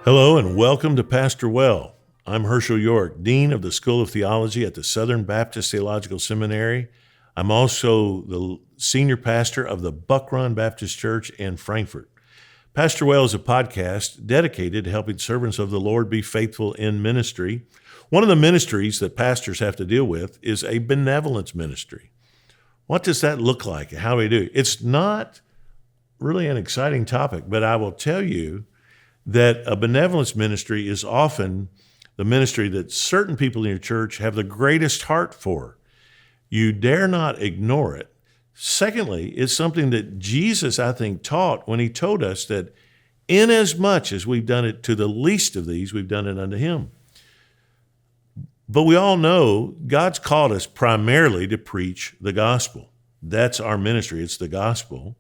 Hello and welcome to Pastor Well. I'm Hershael York, Dean of the School of Theology at the Southern Baptist Theological Seminary. I'm also the senior pastor of the Buck Run Baptist Church in Frankfort. Pastor Well is a podcast dedicated to helping servants of the Lord be faithful in ministry. One of the ministries that pastors have to deal with is a benevolence ministry. What does that look like? How do we do? It's not really an exciting topic, but I will tell you that a benevolence ministry is often the ministry that certain people in your church have the greatest heart for. You dare not ignore it. Secondly, it's something that Jesus, I think, taught when he told us that inasmuch as we've done it to the least of these, we've done it unto him. But we all know God's called us primarily to preach the gospel. That's our ministry. It's the gospel.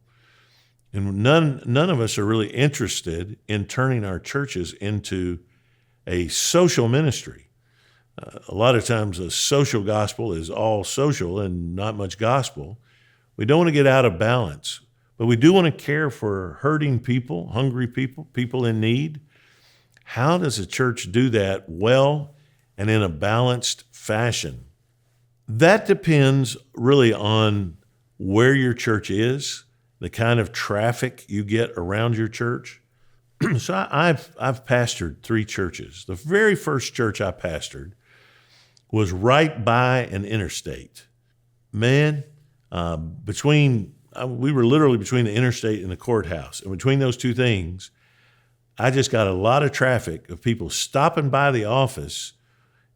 And none of us are really interested in turning our churches into a social ministry. A lot of times a social gospel is all social and not much gospel. We don't want to get out of balance, but we do want to care for hurting people, hungry people, people in need. How does a church do that well and in a balanced fashion? That depends really on where your church is, the kind of traffic you get around your church. So I've pastored 3 churches. The very first church I pastored was right by an interstate. Man, we were literally between the interstate and the courthouse. And between those two things, I just got a lot of traffic of people stopping by the office,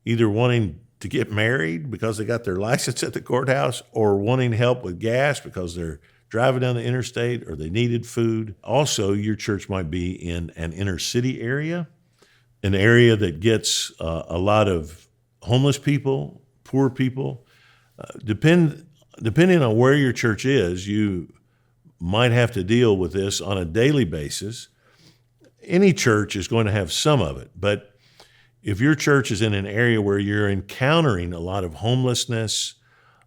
either wanting to get married because they got their license at the courthouse or wanting help with gas because they're driving down the interstate or they needed food. Also, your church might be in an inner city area, an area that gets a lot of homeless people, poor people. Depending on where your church is, you might have to deal with this on a daily basis. Any church is going to have some of it, but if your church is in an area where you're encountering a lot of homelessness,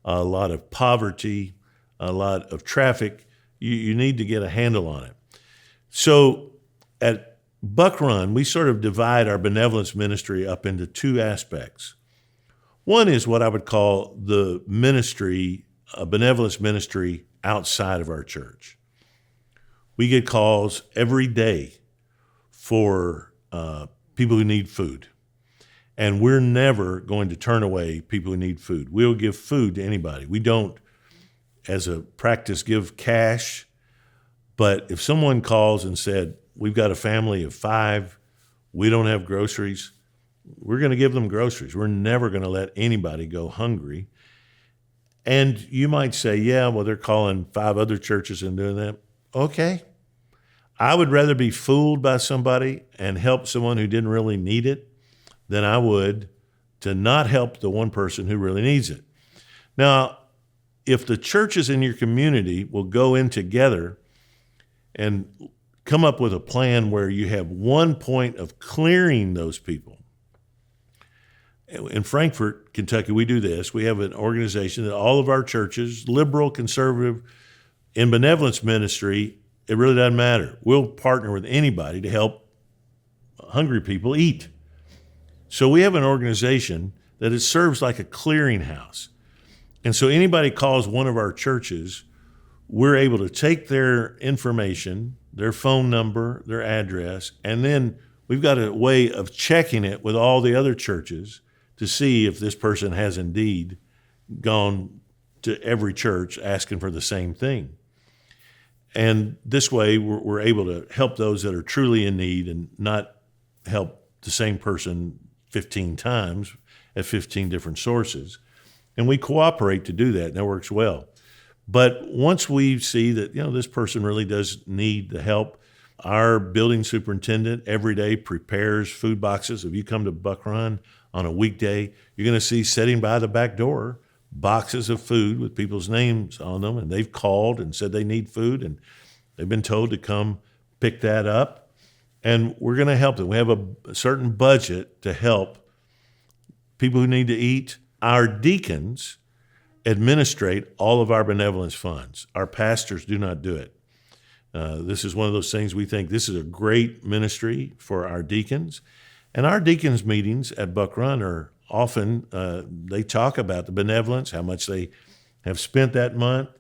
a lot of poverty, a lot of traffic, you need to get a handle on it. So at Buck Run, we sort of divide our benevolence ministry up into 2 aspects. One is what I would call the ministry, a benevolence ministry outside of our church. We get calls every day for people who need food. And we're never going to turn away people who need food. We'll give food to anybody. We don't, as a practice, give cash. But if someone calls and said, we've got a family of 5, we don't have groceries, we're going to give them groceries. We're never going to let anybody go hungry. And you might say, yeah, well, they're calling 5 other churches and doing that. Okay. I would rather be fooled by somebody and help someone who didn't really need it than I would to not help the one person who really needs it. Now, if the churches in your community will go in together and come up with a plan where you have one point of clearing those people. In Frankfort, Kentucky, we do this. We have an organization that all of our churches, liberal, conservative, in benevolence ministry, it really doesn't matter. We'll partner with anybody to help hungry people eat. So we have an organization that it serves like a clearinghouse. And so anybody calls one of our churches, we're able to take their information, their phone number, their address, and then we've got a way of checking it with all the other churches to see if this person has indeed gone to every church asking for the same thing. And this way we're able to help those that are truly in need and not help the same person 15 times at 15 different sources. And we cooperate to do that, and that works well. But once we see that, this person really does need the help, our building superintendent every day prepares food boxes. If you come to Buck Run on a weekday, you're going to see sitting by the back door boxes of food with people's names on them, and they've called and said they need food, and they've been told to come pick that up, and we're going to help them. We have a certain budget to help people who need to eat. Our deacons administrate all of our benevolence funds. Our pastors do not do it. This is one of those things we think this is a great ministry for our deacons. And our deacons meetings at Buck Run are often, they talk about the benevolence, how much they have spent that month,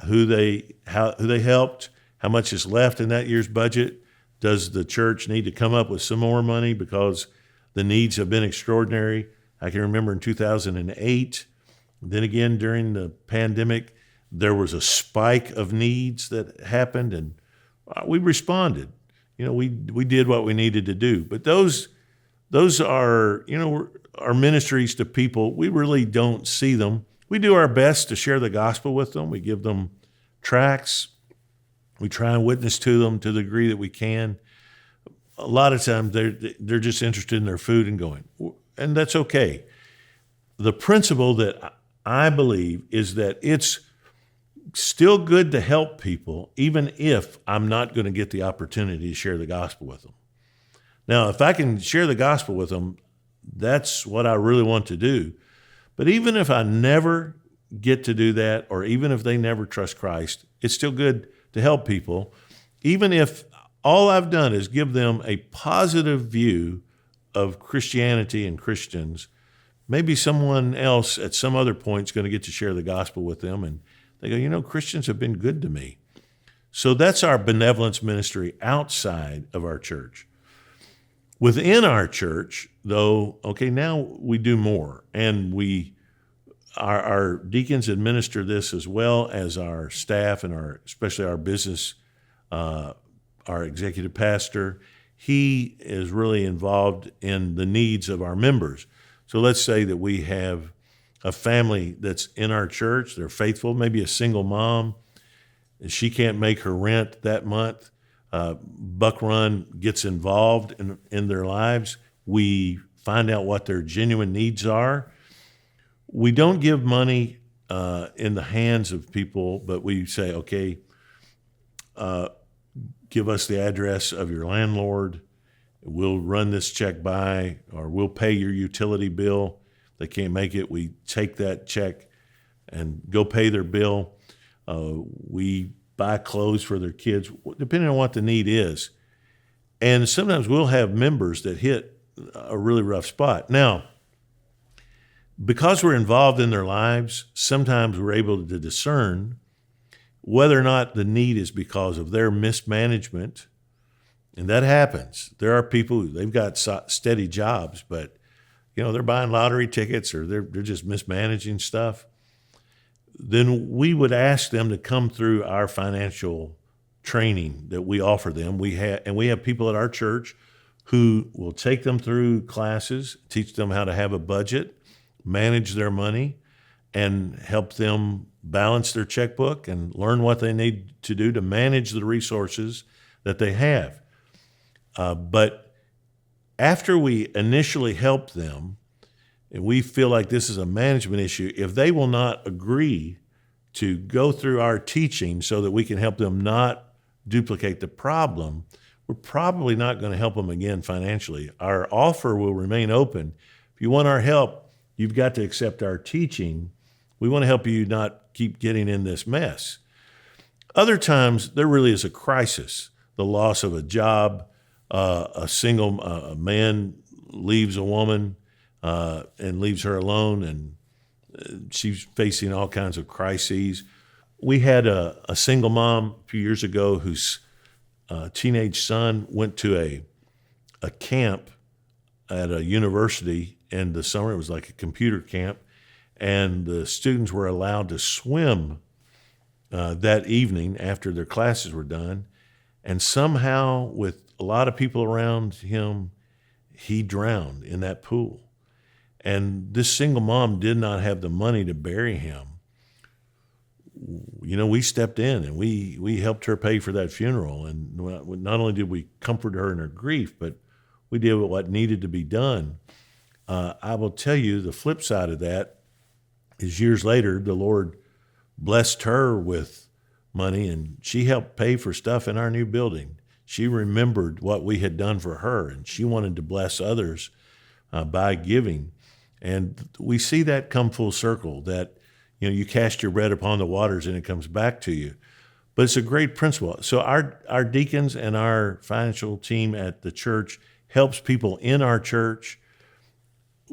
who they helped, how much is left in that year's budget. Does the church need to come up with some more money because the needs have been extraordinary? I can remember in 2008, then again during the pandemic, there was a spike of needs that happened, and we responded. We did what we needed to do. But those are, our ministries to people. We really don't see them. We do our best to share the gospel with them. We give them tracts. We try and witness to them to the degree that we can. A lot of times they're just interested in their food and going, and that's okay. The principle that I believe is that it's still good to help people, even if I'm not going to get the opportunity to share the gospel with them. Now, if I can share the gospel with them, that's what I really want to do. But even if I never get to do that, or even if they never trust Christ, it's still good to help people, even if all I've done is give them a positive view of Christianity and Christians. Maybe someone else at some other point is going to get to share the gospel with them, and they go, Christians have been good to me. So that's our benevolence ministry outside of our church. Within our church, though, now we do more, and our deacons administer this as well as our staff and especially our business, our executive pastor. He is really involved in the needs of our members. So let's say that we have a family that's in our church, they're faithful, maybe a single mom, and she can't make her rent that month. Buck Run gets involved in their lives. We find out what their genuine needs are. We don't give money in the hands of people, but we say, give us the address of your landlord. We'll run this check by, or we'll pay your utility bill. If they can't make it, we take that check and go pay their bill. We buy clothes for their kids, depending on what the need is. And sometimes we'll have members that hit a really rough spot. Now, because we're involved in their lives, sometimes we're able to discern whether or not the need is because of their mismanagement. And that happens. There are people, they've got steady jobs, but they're buying lottery tickets, or they're just mismanaging stuff. Then we would ask them to come through our financial training that we offer them. We have people at our church who will take them through classes, teach them how to have a budget, manage their money, and help them balance their checkbook and learn what they need to do to manage the resources that they have. But after we initially help them, and we feel like this is a management issue, if they will not agree to go through our teaching so that we can help them not duplicate the problem, we're probably not going to help them again financially. Our offer will remain open. If you want our help, you've got to accept our teaching. We want to help you not keep getting in this mess. Other times, there really is a crisis, the loss of a job, a single man leaves a woman, and leaves her alone, and she's facing all kinds of crises. We had a single mom a few years ago whose teenage son went to a camp at a university in the summer. It was like a computer camp, and the students were allowed to swim that evening after their classes were done, and somehow, with a lot of people around him, he drowned in that pool. And this single mom did not have the money to bury him. We stepped in and we helped her pay for that funeral. And not only did we comfort her in her grief, but we did what needed to be done. I will tell you, the flip side of that is years later, the Lord blessed her with money, and she helped pay for stuff in our new building. She remembered what we had done for her, and she wanted to bless others by giving. And we see that come full circle, that you cast your bread upon the waters and it comes back to you. But it's a great principle. So our deacons and our financial team at the church helps people in our church.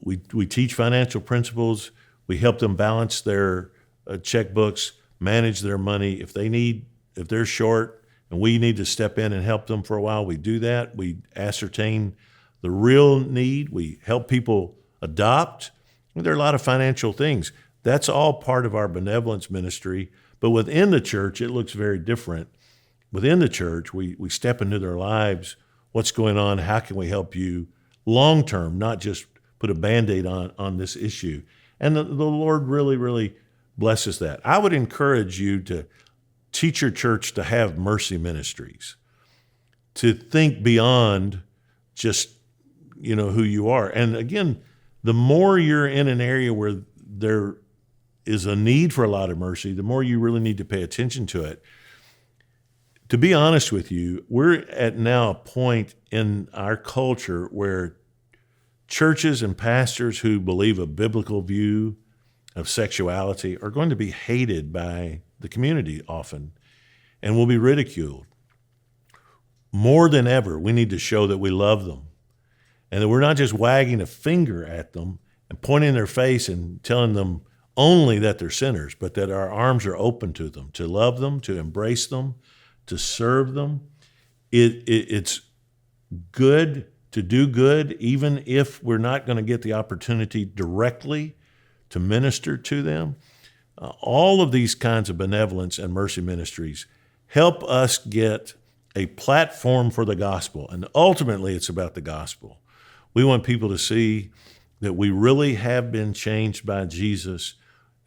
We teach financial principles. We help them balance their checkbooks, manage their money. If they're short and we need to step in and help them for a while, we do that. We ascertain the real need. We help people adopt. There are a lot of financial things. That's all part of our benevolence ministry. But within the church, it looks very different. Within the church, we step into their lives. What's going on? How can we help you long term, not just put a Band-Aid on this issue? And the Lord really, really blesses that. I would encourage you to teach your church to have mercy ministries, to think beyond just, who you are. And again, the more you're in an area where there is a need for a lot of mercy, the more you really need to pay attention to it. To be honest with you, we're at now a point in our culture where churches and pastors who believe a biblical view of sexuality are going to be hated by the community often and will be ridiculed. More than ever, we need to show that we love them and that we're not just wagging a finger at them and pointing their face and telling them only that they're sinners, but that our arms are open to them, to love them, to embrace them, to serve them. It's good to do good, even if we're not going to get the opportunity directly to minister to them. All of these kinds of benevolence and mercy ministries help us get a platform for the gospel. And ultimately, it's about the gospel. We want people to see that we really have been changed by Jesus.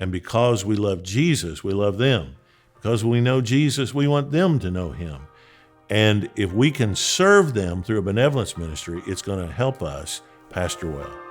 And because we love Jesus, we love them. Because we know Jesus, we want them to know him. And if we can serve them through a benevolence ministry, it's going to help us pastor well.